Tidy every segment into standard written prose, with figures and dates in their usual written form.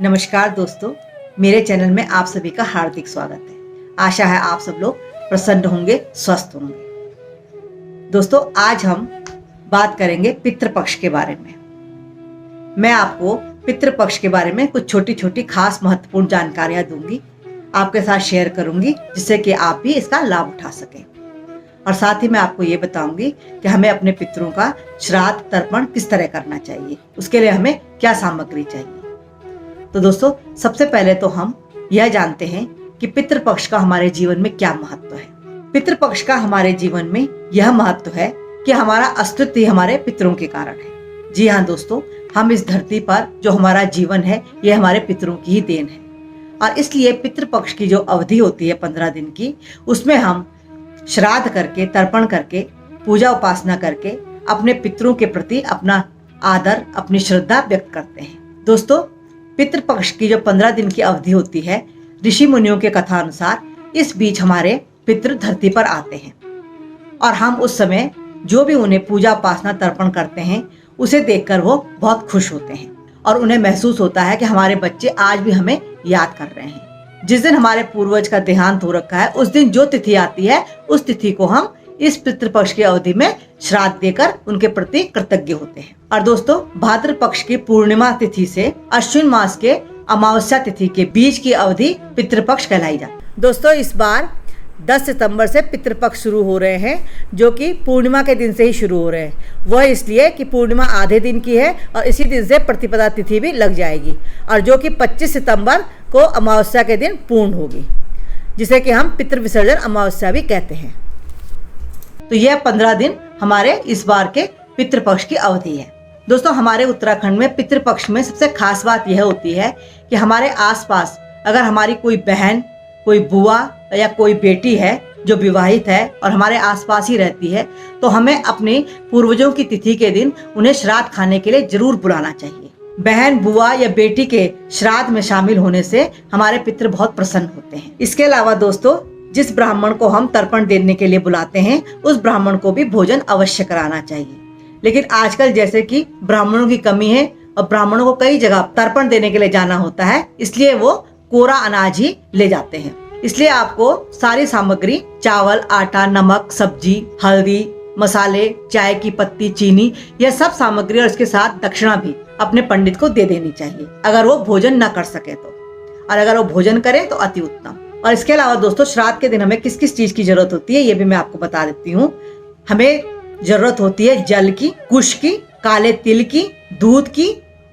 नमस्कार दोस्तों, मेरे चैनल में आप सभी का हार्दिक स्वागत है। आशा है आप सब लोग प्रसन्न होंगे, स्वस्थ होंगे। दोस्तों, आज हम बात करेंगे पितृपक्ष के बारे में। मैं आपको पितृपक्ष के बारे में कुछ छोटी छोटी खास महत्वपूर्ण जानकारियां दूंगी, आपके साथ शेयर करूंगी, जिससे कि आप भी इसका लाभ उठा सकें। और साथ ही मैं आपको ये बताऊंगी कि हमें अपने पितरों का श्राद्ध तर्पण किस तरह करना चाहिए, उसके लिए हमें क्या सामग्री चाहिए। तो दोस्तों, सबसे पहले तो हम यह जानते हैं कि पितृपक्ष का हमारे जीवन में क्या महत्व है। पितृपक्ष का हमारे जीवन में यह महत्व है कि हमारा अस्तित्व ही हमारे पितरों के कारण है। जी हाँ दोस्तों, हम इस धरती पर जो हमारा जीवन है, यह हमारे पितरों की ही देन है। और इसलिए पितृपक्ष की जो अवधि होती है 15 दिन की, उसमें हम श्राद्ध करके, तर्पण करके, पूजा उपासना करके अपने पितरों के प्रति अपना आदर, अपनी श्रद्धा व्यक्त करते हैं। दोस्तों, पितृपक्ष की जो 15 दिन की अवधि होती है, ऋषि मुनियों के कथा अनुसार इस बीच हमारे पितृ धरती पर आते हैं और हम उस समय जो भी उन्हें पूजा उपासना तर्पण करते हैं, उसे देखकर वो बहुत खुश होते हैं और उन्हें महसूस होता है कि हमारे बच्चे आज भी हमें याद कर रहे हैं। जिस दिन हमारे पूर्वज का देहांत हो रखा है, उस दिन जो तिथि आती है, उस तिथि को हम इस पितृपक्ष की अवधि में श्राद्ध देकर उनके प्रति कृतज्ञ होते हैं। और दोस्तों, भाद्र पक्ष की पूर्णिमा तिथि से अश्विन मास के अमावस्या तिथि के बीच की अवधि पितृपक्ष कहलाई जाती है। दोस्तों, इस बार 10 सितंबर से पितृपक्ष शुरू हो रहे हैं, जो कि पूर्णिमा के दिन से ही शुरू हो रहे हैं। वह इसलिए कि पूर्णिमा आधे दिन की है और इसी दिन से प्रतिपदा तिथि भी लग जाएगी, और जो कि 25 सितंबर को अमावस्या के दिन पूर्ण होगी, जिसे कि हम पितृ विसर्जन अमावस्या भी कहते हैं। तो यह 15 दिन हमारे इस बार के पितृपक्ष की अवधि है। दोस्तों, हमारे उत्तराखंड में पितृपक्ष में सबसे खास बात यह होती है कि हमारे आसपास अगर हमारी कोई बहन, कोई बुआ या कोई बेटी है जो विवाहित है और हमारे आसपास ही रहती है, तो हमें अपने पूर्वजों की तिथि के दिन उन्हें श्राद्ध खाने के लिए जरूर बुलाना चाहिए। बहन, बुआ या बेटी के श्राद्ध में शामिल होने से हमारे पितृ बहुत प्रसन्न होते हैं। इसके अलावा दोस्तों, जिस ब्राह्मण को हम तर्पण देने के लिए बुलाते हैं, उस ब्राह्मण को भी भोजन अवश्य कराना चाहिए। लेकिन आजकल जैसे कि ब्राह्मणों की कमी है और ब्राह्मणों को कई जगह तर्पण देने के लिए जाना होता है, इसलिए वो कोरा अनाज ही ले जाते हैं। इसलिए आपको सारी सामग्री, चावल, आटा, नमक, सब्जी, हल्दी, मसाले, चाय की पत्ती, चीनी, यह सब सामग्री और इसके साथ दक्षिणा भी अपने पंडित को दे देनी चाहिए, अगर वो भोजन न कर सके तो। और अगर वो भोजन करे तो अति उत्तम। और इसके अलावा दोस्तों, श्राद्ध के दिन हमें किस किस चीज की जरूरत होती है, ये भी मैं आपको बता देती हूँ। हमें जरूरत होती है जल की, कुश की, काले तिल की, दूध की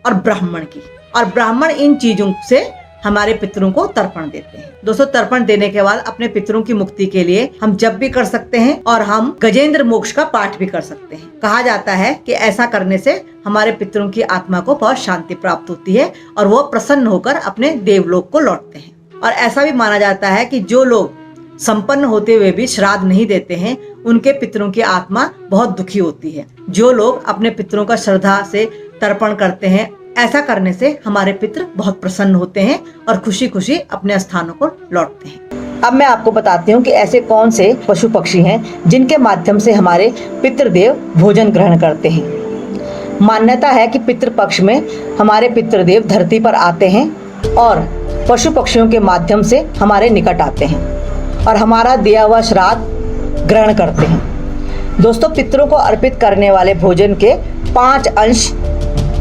और ब्राह्मण की। और ब्राह्मण इन चीजों से हमारे पितरों को तर्पण देते हैं। दोस्तों, तर्पण देने के बाद अपने पितरों की मुक्ति के लिए हम जप भी कर सकते हैं और हम गजेंद्र मोक्ष का पाठ भी कर सकते हैं। कहा जाता है कि ऐसा करने से हमारे पितरों की आत्मा को बहुत शांति प्राप्त होती है और वो प्रसन्न होकर अपने देवलोक को लौटते हैं। और ऐसा भी माना जाता है कि जो लोग संपन्न होते हुए भी श्राद्ध नहीं देते हैं, उनके पितरों की आत्मा बहुत दुखी होती है। जो लोग अपने पितरों का श्रद्धा से तर्पण करते हैं, ऐसा करने से हमारे पितृ बहुत प्रसन्न होते हैं और खुशी खुशी अपने स्थानों को लौटते हैं। अब मैं आपको बताती हूँ कि ऐसे कौन से पशु पक्षी हैं जिनके माध्यम से हमारे पितृदेव भोजन ग्रहण करते हैं। मान्यता है कि पितृपक्ष में हमारे पितृदेव धरती पर आते हैं और पशु पक्षियों के माध्यम से हमारे निकट आते हैं और हमारा दिया हुआ श्राद्ध ग्रहण करते हैं। दोस्तों, पितरों को अर्पित करने वाले भोजन के 5 अंश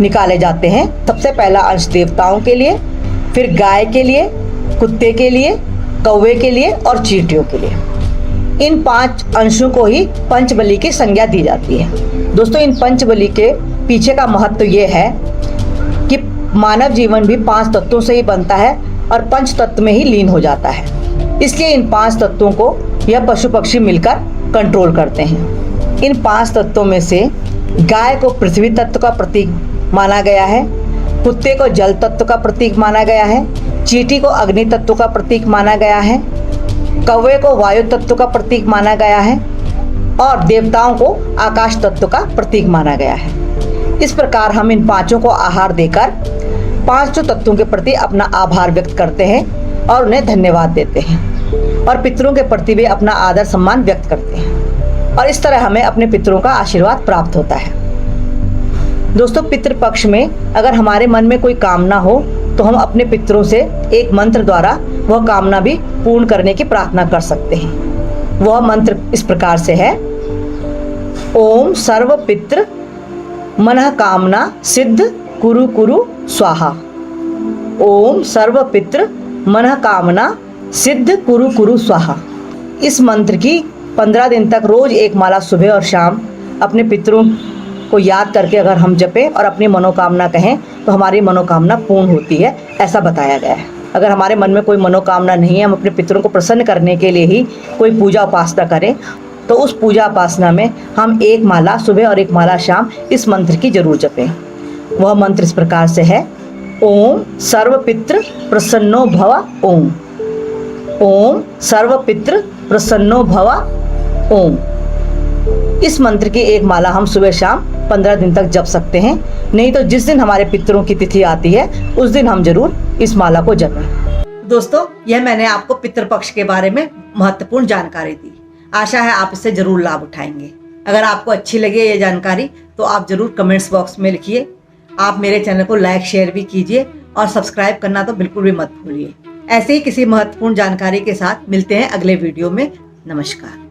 निकाले जाते हैं। सबसे पहला अंश देवताओं के लिए, फिर गाय के लिए, कुत्ते के लिए, कौवे के लिए और चींटियों के लिए। इन 5 अंशों को ही पंचबलि की संज्ञा दी जाती है। दोस्तों, इन पंचबलि के पीछे का महत्व ये है कि मानव जीवन भी 5 तत्वों से ही बनता है और पंच तत्व में ही लीन हो जाता है। इसलिए इन 5 तत्वों को यह पशु पक्षी मिलकर कंट्रोल करते हैं। इन 5 तत्वों में से गाय को पृथ्वी तत्व का प्रतीक माना गया है, कुत्ते को जल तत्व का प्रतीक माना गया है, चींटी को अग्नि तत्व का प्रतीक माना गया है, कौवे को वायु तत्व का प्रतीक माना गया है और देवताओं को आकाश तत्व का प्रतीक माना गया है। इस प्रकार हम इन 5 को आहार देकर 5 तत्वों के प्रति अपना आभार व्यक्त करते हैं और उन्हें धन्यवाद देते हैं और पितरों के प्रति भी अपना आदर सम्मान व्यक्त करते हैं और इस तरह हमें अपने पितरों का आशीर्वाद प्राप्त होता है। दोस्तों, पितृपक्ष में अगर हमारे मन में कोई कामना हो तो हम अपने पितरों से एक मंत्र द्वारा वह कामना भी पूर्ण करने की प्रार्थना कर सकते हैं। वह मंत्र इस प्रकार से है, ओम सर्व पितृ मनः कामना सिद्ध कुरु कुरु स्वाहा। ओम सर्व पितृ मनः कामना सिद्ध कुरु कुरु स्वाहा। इस मंत्र की 15 दिन तक रोज एक माला सुबह और शाम अपने पितरों को याद करके अगर हम जपें और अपनी मनोकामना कहें तो हमारी मनोकामना पूर्ण होती है, ऐसा बताया गया है। अगर हमारे मन में कोई मनोकामना नहीं है, हम अपने पितरों को प्रसन्न करने के लिए ही कोई पूजा उपासना करें, तो उस पूजा उपासना में हम एक माला सुबह और एक माला शाम इस मंत्र की जरूर जपें। वह मंत्र इस प्रकार से है, ओम सर्व पितृ प्रसन्नो भव ओम। ओम सर्व पितृ प्रसन्नो भव ओम। इस मंत्र की एक माला हम सुबह शाम 15 दिन तक जप सकते हैं। नहीं तो जिस दिन हमारे पितरों की तिथि आती है उस दिन हम जरूर इस माला को जपें। दोस्तों, यह मैंने आपको पितृपक्ष के बारे में महत्वपूर्ण जानकारी दी। आशा है आप इससे जरूर लाभ उठाएंगे। अगर आपको अच्छी लगे ये जानकारी तो आप जरूर कमेंट्स बॉक्स में लिखिए। आप मेरे चैनल को लाइक शेयर भी कीजिए और सब्सक्राइब करना तो बिल्कुल भी मत भूलिए। ऐसे ही किसी महत्वपूर्ण जानकारी के साथ मिलते हैं अगले वीडियो में। नमस्कार।